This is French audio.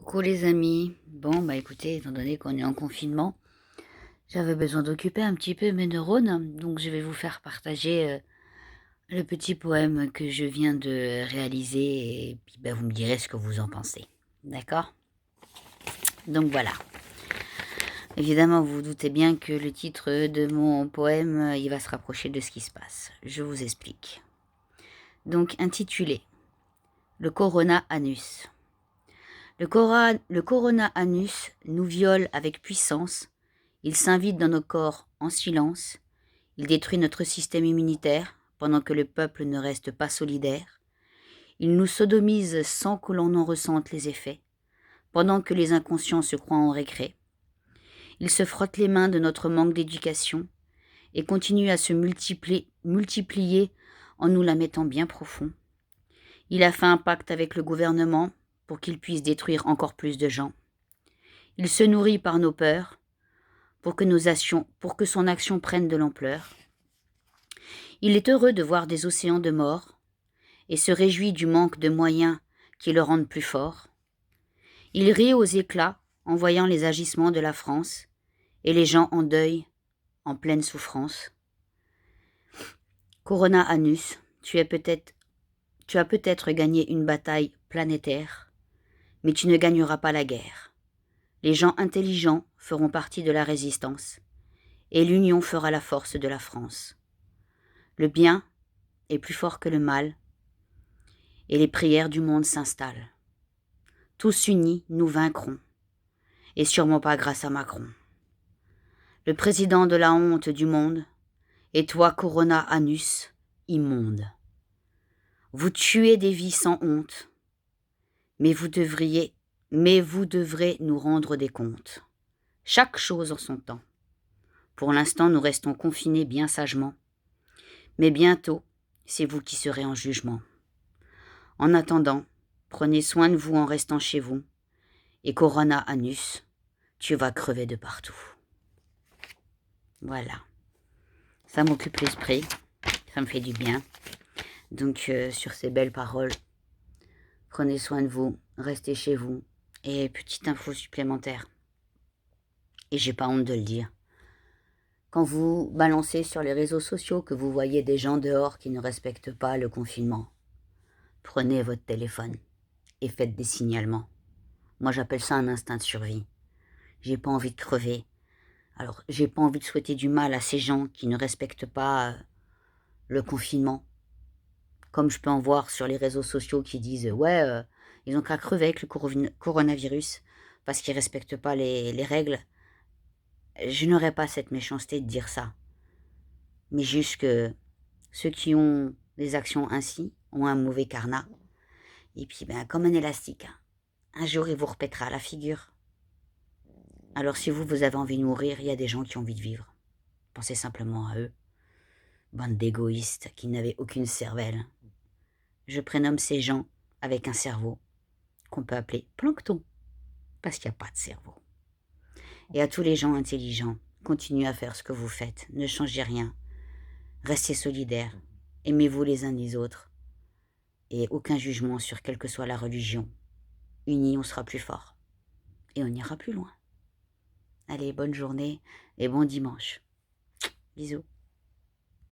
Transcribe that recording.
Coucou les amis. Bon, bah écoutez, étant donné qu'on est en confinement, j'avais besoin d'occuper un petit peu mes neurones, donc je vais vous faire partager le petit poème que je viens de réaliser et puis bah, vous me direz ce que vous en pensez. D'accord? Donc voilà. Évidemment, vous vous doutez bien que le titre de mon poème, il va se rapprocher de ce qui se passe. Je vous explique. Donc intitulé Le Corona Anus. Le Corona Anus nous viole avec puissance. Il s'invite dans nos corps en silence. Il détruit notre système immunitaire pendant que le peuple ne reste pas solidaire. Il nous sodomise sans que l'on en ressente les effets, pendant que les inconscients se croient en récré. Il se frotte les mains de notre manque d'éducation et continue à se multiplier en nous la mettant bien profond. Il a fait un pacte avec le gouvernement pour qu'il puisse détruire encore plus de gens. Il se nourrit par nos peurs pour que son action prenne de l'ampleur. Il est heureux de voir des océans de morts et se réjouit du manque de moyens qui le rendent plus fort. Il rit aux éclats en voyant les agissements de la France et les gens en deuil, en pleine souffrance. Corona Anus, tu as peut-être gagné une bataille planétaire, mais tu ne gagneras pas la guerre. Les gens intelligents feront partie de la résistance, et l'union fera la force de la France. Le bien est plus fort que le mal, et les prières du monde s'installent. Tous unis, nous vaincrons, et sûrement pas grâce à Macron. Le président de la honte du monde, et toi, Corona Anus, immonde. Vous tuez des vies sans honte, mais vous devrez nous rendre des comptes. Chaque chose en son temps. Pour l'instant, nous restons confinés bien sagement, mais bientôt, c'est vous qui serez en jugement. En attendant, prenez soin de vous en restant chez vous, et Corona Anus, tu vas crever de partout. Voilà. Ça m'occupe l'esprit, ça me fait du bien. Donc, sur ces belles paroles, prenez soin de vous, restez chez vous. Et petite info supplémentaire, et j'ai pas honte de le dire. Quand vous balancez sur les réseaux sociaux que vous voyez des gens dehors qui ne respectent pas le confinement, prenez votre téléphone et faites des signalements. Moi, j'appelle ça un instinct de survie. J'ai pas envie de crever. Alors, j'ai pas envie de souhaiter du mal à ces gens qui ne respectent pas le confinement. Comme je peux en voir sur les réseaux sociaux qui disent « Ouais, ils ont qu'à crever avec le coronavirus parce qu'ils respectent pas les règles. » Je n'aurais pas cette méchanceté de dire ça. Mais juste que ceux qui ont des actions ainsi ont un mauvais karma. Et puis, comme un élastique, un jour, il vous repètera à la figure. Alors si vous avez envie de mourir, il y a des gens qui ont envie de vivre. Pensez simplement à eux. Bande d'égoïstes qui n'avaient aucune cervelle. Je prénomme ces gens avec un cerveau qu'on peut appeler plancton, parce qu'il n'y a pas de cerveau. Et à tous les gens intelligents, continuez à faire ce que vous faites, ne changez rien. Restez solidaires, aimez-vous les uns les autres, et aucun jugement sur quelle que soit la religion. Unis, on sera plus fort, et on ira plus loin. Allez, bonne journée et bon dimanche. Bisous.